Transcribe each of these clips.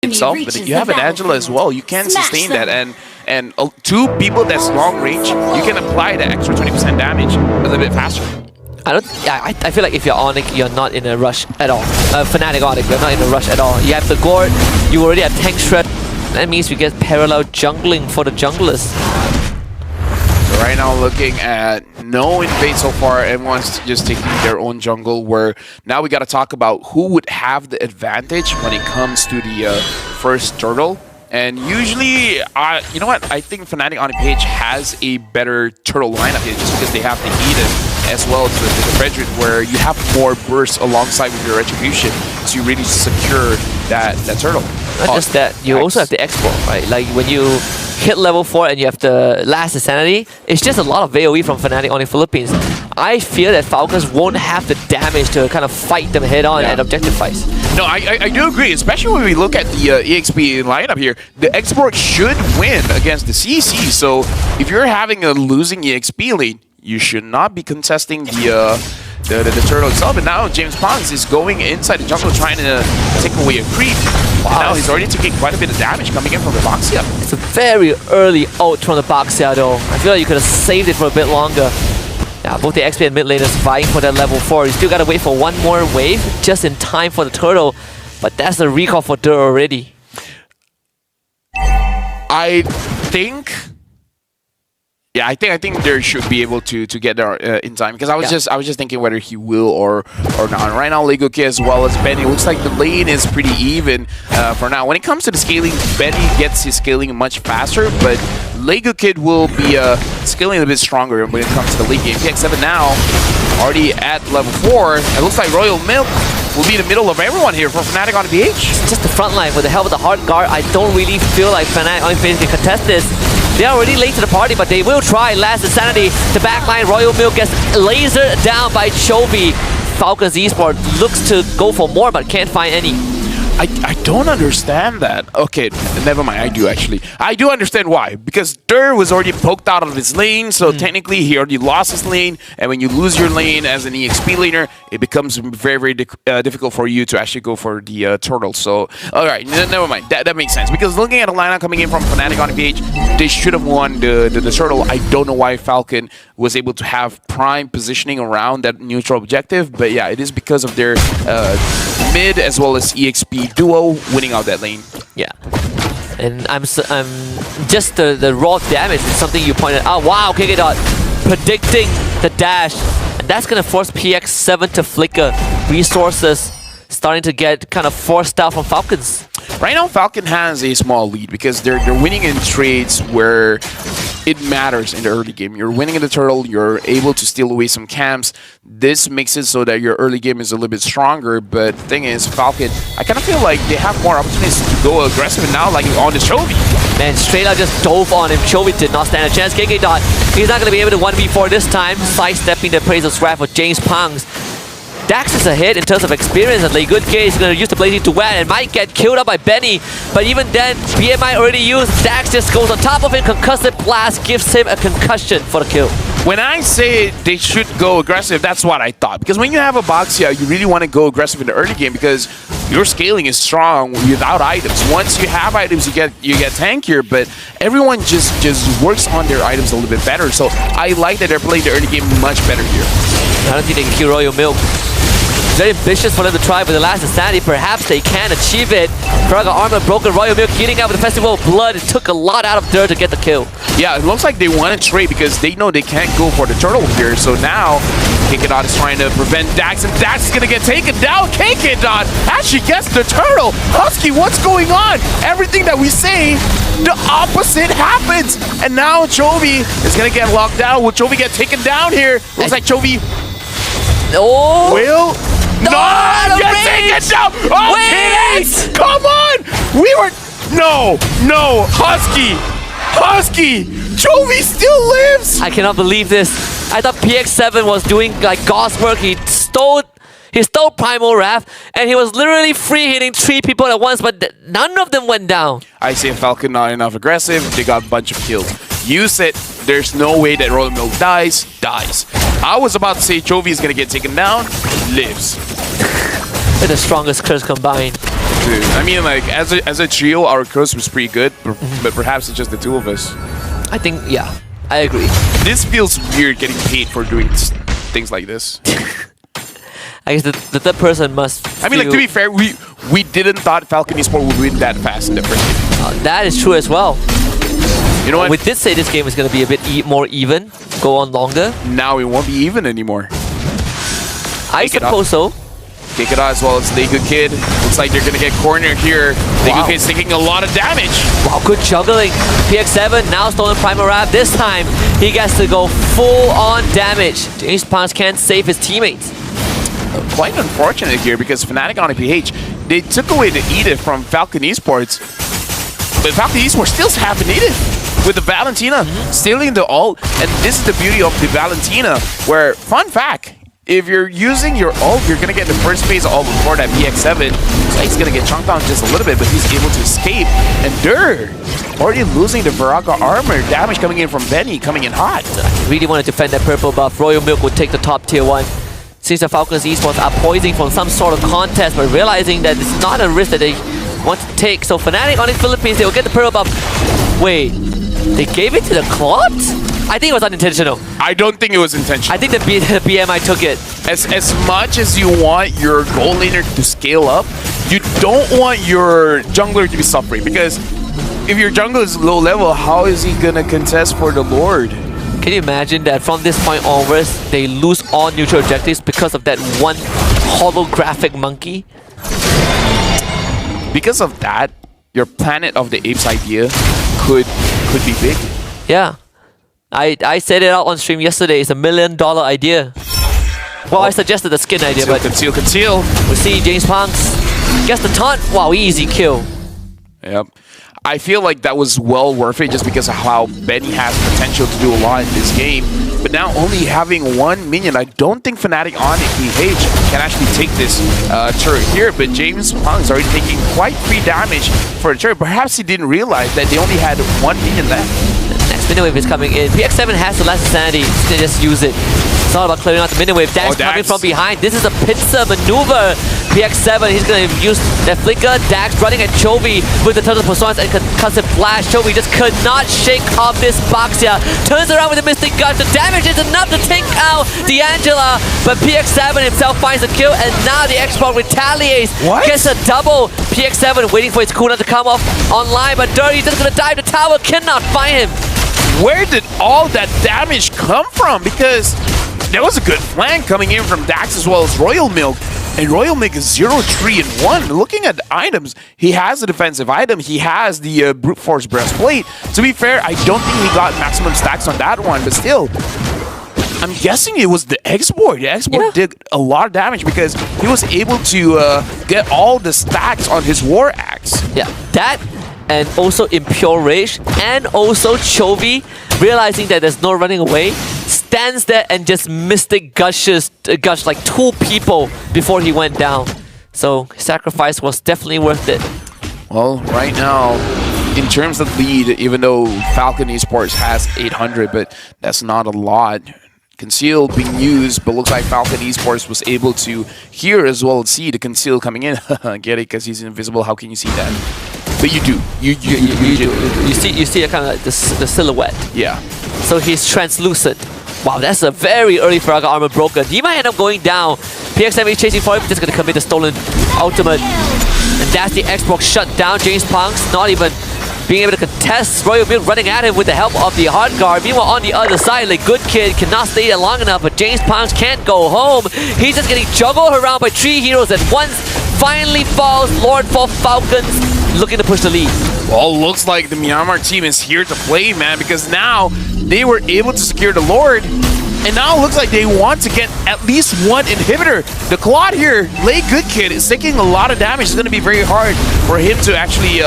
itself, but you have an Angela as well. You can sustain that, and two people that's long range, you can apply the extra 20% damage a little bit faster. I feel like if you're Onic, you're not in a rush at all. Fnatic Onic, you're not in a rush at all. You have the Gourd, you already have Tank Shred. That means we get parallel jungling for the junglers. So right now looking at no invade so far, everyone's just taking their own jungle, where now we got to talk about who would have the advantage when it comes to the first turtle. And usually, you know what, I think Fnatic Onic Page has a better turtle lineup here just because they have the Eden as well as the Frederick, where you have more bursts alongside with your Retribution, so you really secure that turtle. Not just that, you also have the Expo, right? Like when you hit level 4 and you have the last Insanity, it's just a lot of AoE from Fnatic Onic Philippines. I fear that Falcons won't have the damage to kind of fight them head on at objective fights. No, I do agree, especially when we look at the EXP lineup here. The Export should win against the CC, so if you're having a losing EXP lane, you should not be contesting the turtle itself. And now James Pongs is going inside the jungle trying to take away a creep. Wow. And now he's already taking quite a bit of damage coming in from the Boxia. It's a very early ult from the Boxia though. I feel like you could have saved it for a bit longer. Now both the XP and mid laners vying for that level 4. You still gotta wait for one more wave just in time for the turtle. But that's the recall for Dur already. I think there should be able to get there in time, because I was just thinking whether he will or not. Right now, Lego Kid as well as Benny, looks like the lane is pretty even for now. When it comes to the scaling, Benny gets his scaling much faster, but Lego Kid will be scaling a bit stronger when it comes to the late game. PX7 now already at level 4. It looks like Royal Milk will be in the middle of everyone here for Fnatic on PH. Just the front line with the help of the hard guard. I don't really feel like Fnatic on PH can contest this. They are already late to the party, but they will try. Last Insanity, the backline, Royal Milk gets lasered down by Chovy. Falcon Esports looks to go for more, but can't find any. I don't understand that. Okay, never mind. I do actually. I do understand why. Because Dur was already poked out of his lane, so technically he already lost his lane. And when you lose your lane as an EXP laner, it becomes very, very difficult for you to actually go for the turtle. So, alright, never mind. That makes sense. Because looking at the lineup coming in from Fnatic on PH, they should have won the turtle. I don't know why Falcon was able to have prime positioning around that neutral objective. But yeah, it is because of their mid as well as EXP duo winning out that lane. Yeah, and I'm just the raw damage is something you pointed out. Wow, KK predicting the dash, and that's gonna force PX7 to flicker. Resources starting to get kind of forced out from Falcons. Right now, Falcon has a small lead because they're winning in trades where it matters in the early game. You're winning in the turtle, you're able to steal away some camps. This makes it so that your early game is a little bit stronger, but the thing is, Falcon, I kind of feel like they have more opportunities to go aggressive, and now like on the Chovy. Man, straight out just dove on him. Chovy did not stand a chance. KK Dot, he's not going to be able to 1v4 this time, sidestepping the praise of Scrap with James Pongs. Dax is ahead in terms of experience, and Good K is going to use the Blazing to win and might get killed up by Benny. But even then, BMI already used. Dax just goes on top of him. Concussive Blast gives him a concussion for the kill. When I say they should go aggressive, that's what I thought. Because when you have a Boxia, you really want to go aggressive in the early game because your scaling is strong without items. Once you have items, you get tankier, but everyone just works on their items a little bit better. So I like that they're playing the early game much better here. I don't think they can kill Royal Milk. Very ambitious for them to try with the last Insanity. Perhaps they can achieve it. Dragon Armor broken. Royal Milk heating up with the Festival of Blood. It took a lot out of Dur to get the kill. Yeah, it looks like they want to trade because they know they can't go for the turtle here. So now, KK is trying to prevent Dax, and Dax is going to get taken down. KK actually gets the turtle. Husky, what's going on? Everything that we say, the opposite happens. And now Chovy is going to get locked down. Will Chovy get taken down here? Looks like Chovy will not get taken down. Oh, wait! Come on! We were... No! Husky! Chovy still lives! I cannot believe this. I thought PX7 was doing like God's work. He stole Primal Wrath, and he was literally free hitting 3 people at once, but none of them went down. I say Falcon not enough aggressive. They got a bunch of kills. You said there's no way that Royal Milk dies. I was about to say Chovy is going to get taken down. Lives. They're the strongest curse combined. too. I mean, like, as a trio, our curse was pretty good, but perhaps it's just the two of us. I think, yeah, I agree. This feels weird getting paid for doing things like this. I guess the third person must I mean, like, to be fair, we didn't thought Falcon Esports would win that fast in the first game. that is true as well. You know what? We did say this game is going to be a bit more even, go on longer. Now it won't be even anymore. I suppose so. Kick it out as well as Good Kid. Looks like they're going to get cornered here. Good Kid's taking a lot of damage. Wow, good juggling. PX7 now stolen Primal Wrap. This time he gets to go full on damage. James Punks can't save his teammates. Quite unfortunate here because Fntic Onic PH, they took away the Edith from Falcon Esports, but Falcon Esports still have an Edith with the Valentina stealing the ult, and this is the beauty of the Valentina, where, fun fact, if you're using your ult, you're going to get the first phase ult before that PX7, so he's going to get chunked down just a little bit, but he's able to escape, and Dur already losing the Baraka armor, damage coming in from Benny, coming in hot. Really want to defend that purple buff. Royal Milk would take the top tier 1. Since the Falcons Esports are poising from some sort of contest, but realizing that it's not a risk that they want to take. So Fnatic Onic Philippines, they will get the purple buff. Wait, they gave it to the Clot? I think it was unintentional. I don't think it was intentional. I think the BMI took it. As much as you want your gold laner to scale up, you don't want your jungler to be suffering, because if your jungler is low level, how is he gonna contest for the Lord? Can you imagine that from this point onwards, they lose all neutral objectives because of that one holographic monkey? Because of that, your Planet of the Apes idea could be big. Yeah. I said it out on stream yesterday. It's $1 million idea. Well, I suggested the skin idea, but conceal. We see James Punks gets the taunt. Wow, easy kill. Yep. I feel like that was well worth it just because of how Benny has potential to do a lot in this game. But now only having one minion, I don't think Fnatic Onic PH can actually take this turret here. But James Punk's already taking quite free damage for the turret. Perhaps he didn't realize that they only had one minion left. Next minion wave is coming in. PX7 has the last sanity. He's gonna just use it. It's all about clearing out the minion wave. Dax coming from behind. This is a pincer maneuver. PX7, he's gonna use that flicker. Dax running at Chovy with the Turtle Persons and concussive flash. Chovy just could not shake off this box here. Turns around with the Mystic Gush. The damage is enough to take out D'Angela, but PX7 himself finds a kill, and now the Xbox retaliates. What? Gets a double. PX7 waiting for his cooldown to come off online, but Dirty's just gonna dive the tower. Cannot find him. Where did all that damage come from? Because there was a good flank coming in from Dax as well as Royal Milk. And Royal Milk is 0, 3, and 1. Looking at the items, he has a defensive item. He has the Brute Force Breastplate. To be fair, I don't think he got maximum stacks on that one, but still, I'm guessing it was the X-Board. The X-Board did a lot of damage because he was able to get all the stacks on his War Axe. Yeah, that and also Impure Rage and also Chovy, realizing that there's no running away, stands there and just Mystic gush like 2 people before he went down. So his sacrifice was definitely worth it. Well, right now, in terms of lead, even though Falcon Esports has 800, but that's not a lot. Conceal being used, but looks like Falcon Esports was able to hear as well as see the Conceal coming in. Get it? Because he's invisible. How can you see that? But you do. You do. You see a kind of like the silhouette. Yeah. So he's translucent. Wow, that's a very early Faraga armor broken. He might end up going down. PX7 is chasing for him, just gonna commit the stolen ultimate. And that's the Xbox shut down. James Punks not even being able to contest. Royal Milk running at him with the help of the hard guard. Meanwhile, on the other side, like Good Kid cannot stay there long enough, but James Punks can't go home. He's just getting juggled around by 3 heroes at once. Finally falls Lord for Falcons, looking to push the lead. Well, looks like the Myanmar team is here to play, man, because now they were able to secure the Lord, and now it looks like they want to get at least one inhibitor. The Claude here, Good Kid, is taking a lot of damage. It's going to be very hard for him to actually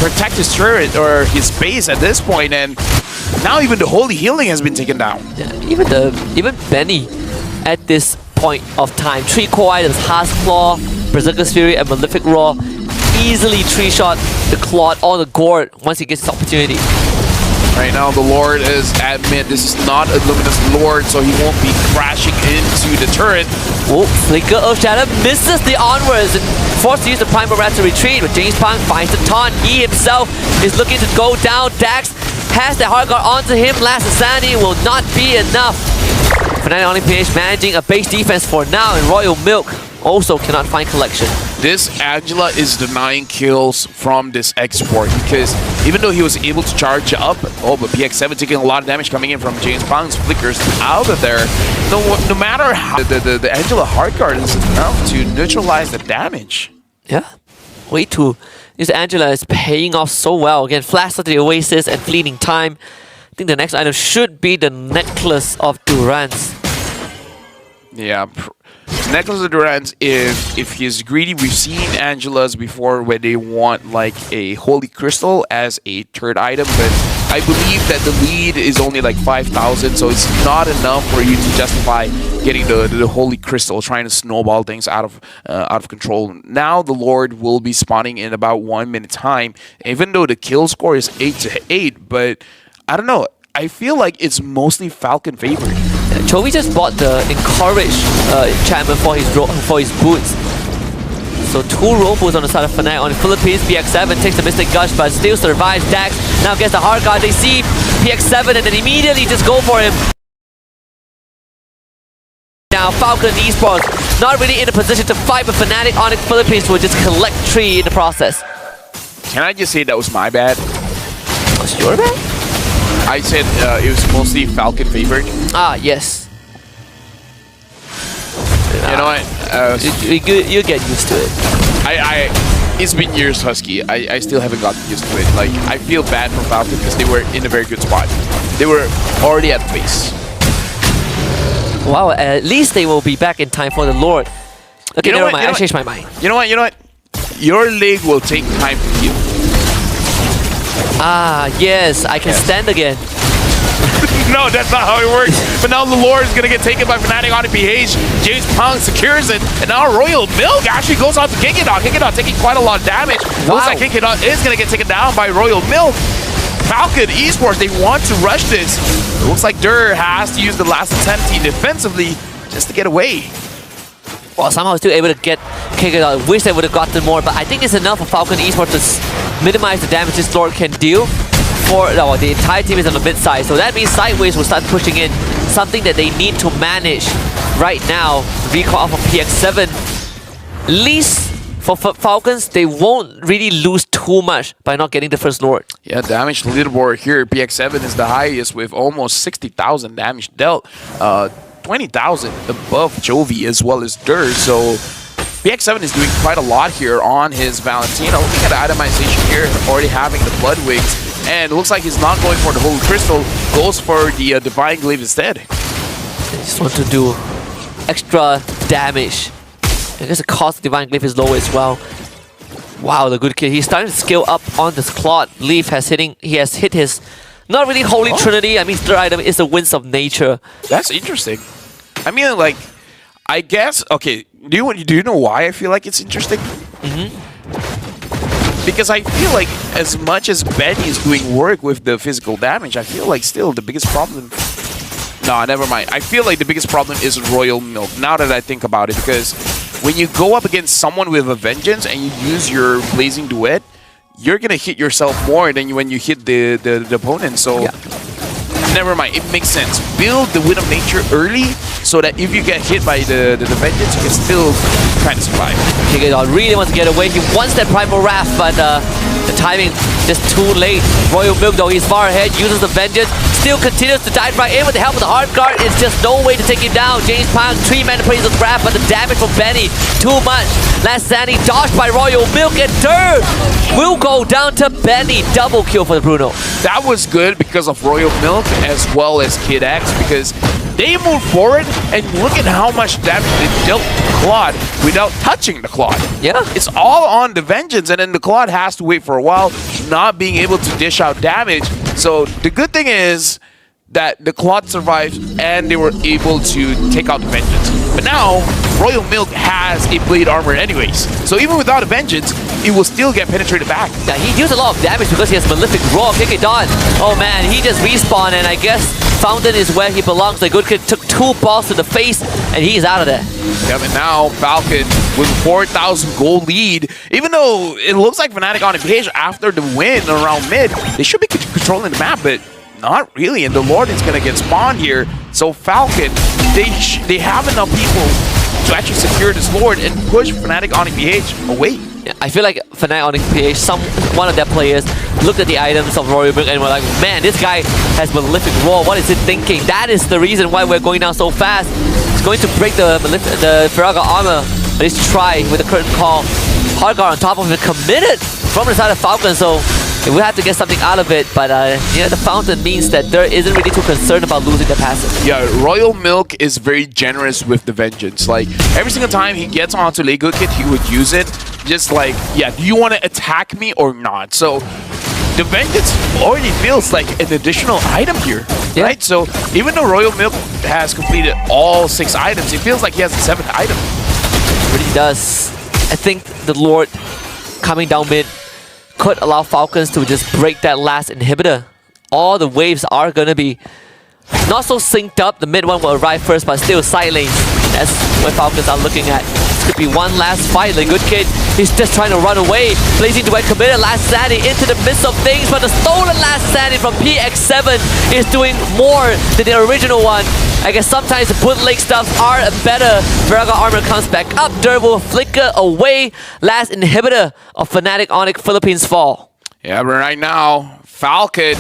protect his turret or his base at this point, and now even the Holy Healing has been taken down. Yeah, even Benny at this point of time. 3 core items, Heart's Claw, Berserker's Fury, and Malefic Roar. Easily 3-shot the Claude on the gourd once he gets this opportunity. Right now, the Lord is admit this is not a Luminous Lord, so he won't be crashing into the turret. Oh, Flicker of Shadow misses the onwards and forced to use the Primal Rat to retreat, but James Pang finds the taunt. He himself is looking to go down. Dax has the hard guard onto him. Last Insanity will not be enough. Fntic Onic PH managing a base defense for now, and Royal Milk also cannot find collection. This Angela is denying kills from this export because even though he was able to charge up, but PX7 taking a lot of damage coming in from James Pang's flickers out of there. No matter how the Angela hard guard is enough to neutralize the damage. Yeah, way too. This Angela is paying off so well. Again, Flash to the Oasis and Fleeting Time. I think the next item should be the Necklace of Durance. Yeah, Necklace of Durance, if he's greedy, we've seen Angelas before where they want like a Holy Crystal as a third item, but I believe that the lead is only like 5,000, so it's not enough for you to justify getting the Holy Crystal, trying to snowball things out of control. Now the Lord will be spawning in about 1 minute time, even though the kill score is 8-8, but I don't know. I feel like it's mostly Falcon favored. Chovy just bought the Encourage enchantment for his boots. So 2 roll boots on the side of Fntic. On the Philippines, PX7 takes the Mystic Gush but still survives. Dax now gets the hard guard. They see PX7 and then immediately just go for him. Now Falcon Esports not really in a position to fight, but Fntic Onic Philippines will just collect 3 in the process. Can I just say that was my bad? Was your bad? I said it was mostly Falcon favored. Ah, yes. You know what? You get used to it. It's been years, Husky. I still haven't gotten used to it. Like, I feel bad for Falcon because they were in a very good spot. They were already at base. Wow, at least they will be back in time for the Lord. Okay, never mind. I changed my mind. You know what? Your leg will take time to heal. Ah, yes, I can stand again. No, that's not how it works. But now the Lord is going to get taken by Fntic Onic PH. James Pang secures it. And now Royal Milk actually goes out to Kinkidot. Kinkidot taking quite a lot of damage. Wow. Looks like Kinkidot is going to get taken down by Royal Milk. Falcon Esports, they want to rush this. It looks like Dur has to use the last attempt defensively just to get away. Well, somehow still able to get Kinkidot. Wish they would have gotten more, but I think it's enough for Falcon Esports to minimize the damage this Lord can deal. The entire team is on the mid side, so that means Sideways will start pushing in something that they need to manage right now. Recall off of PX7. At least for Falcons, they won't really lose too much by not getting the first Lord. Yeah, damage leaderboard here. PX7 is the highest with almost 60,000 damage dealt. 20,000 above Chovy as well as Dur, so PX7 is doing quite a lot here on his Valentino. Looking at the itemization here, already having the Blood Wings, and it looks like he's not going for the Holy Crystal, goes for the Divine Glaive instead. They just want to do extra damage. I guess the cost of Divine Glaive is low as well. Wow, the good kid. He's starting to scale up on this Claude. Leaf he has hit his not really Holy Trinity. I mean, third item is the Winds of Nature. That's interesting. I mean, like, I guess, okay, do you know why I feel like it's interesting? Because I feel like as much as Benny is doing work with the physical damage, I feel like still the biggest problem... No, never mind. I feel like the biggest problem is Royal Milk, now that I think about it, because when you go up against someone with a Vengeance and you use your Blazing Duet, you're gonna hit yourself more than when you hit the opponent, so... Yeah. Never mind, it makes sense. Build the Wind of Nature early so that if you get hit by the Vengeance, you can still kind of survive. Kinkidot really wants to get away. He wants that Primal Wrath, but the timing just too late. Royal Milk, though, he's far ahead, uses the Vengeance, still continues to dive right in with the help of the hard guard. It's just no way to take him down. James Pang, 3-man appraisal grab, but the damage from Benny, too much. Last Zanny dodged by Royal Milk, and Dur will go down to Benny. Double kill for the Bruno. That was good because of Royal Milk as well as Kid X, because they moved forward and look at how much damage they dealt to Claude without touching the Claude. Yeah. It's all on the Vengeance, and then the Claude has to wait for a while, not being able to dish out damage. So the good thing is that the Claude survived and they were able to take out the Vengeance. But now, Royal Milk has a blade armor anyways. So even without a Vengeance, it will still get penetrated back. Yeah, he deals a lot of damage because he has Malefic Roar. KK Don. Oh man, he just respawned, and I guess Fountain is where he belongs. The good kid took 2 balls to the face, and he's out of there. Yeah, and now Falcon with 4,000 gold lead. Even though it looks like Fnatic on page after the win around mid, they should be controlling the map, but not really. And the Lord is gonna get spawned here. So Falcon, they have enough people to actually secure this Lord and push Fnatic Onic PH away. Yeah, I feel like Fnatic Onic PH, one of their players looked at the items of Royal Milk and were like, man, this guy has Malefic Roar. What is it thinking? That is the reason why we're going down so fast. It's going to break the Firaga armor. At least try with the curtain call. Hardguard on top of it, committed from the side of Falcon. So we have to get something out of it, but yeah, the Fountain means that there isn't really too concerned about losing the passive. Yeah, Royal Milk is very generous with the Vengeance. Like, every single time he gets onto Lay Good Kid, he would use it. Just like, yeah, do you want to attack me or not? So, the Vengeance already feels like an additional item here, right? So, even though Royal Milk has completed all 6 items, it feels like he has a 7th item. It really does. I think the Lord coming down mid could allow Falcons to just break that last inhibitor. All the waves are gonna be not so synced up. The mid one will arrive first, but still side lanes. That's what Falcons are looking at. This could be one last fight. The good kid, he's just trying to run away. Blazing to committed last standing into the midst of things, but the stolen last standing from PX7 is doing more than the original one. I guess sometimes the bootleg stuffs are better. Firaga armor comes back up. Dirt will flicker away. Last inhibitor of Fnatic Onic Philippines fall. Yeah, but right now, Falcon,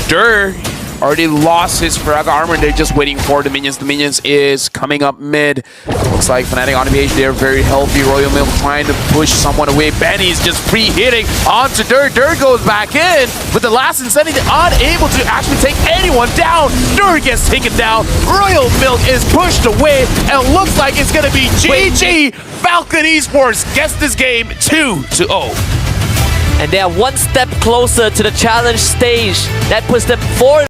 Dirt already lost his Firaga armor. They're just waiting for the minions. The minions is coming up mid. Looks like Fnatic on page, they're very healthy. Royal Milk trying to push someone away. Benny's just pre-hitting onto Dirt. Dirt goes back in, but the last Insanity unable to actually take anyone down. Dirt gets taken down. Royal Milk is pushed away, and looks like it's gonna be GG. Falcon Esports gets this game 2-0. And they are one step closer to the challenge stage. That puts them 4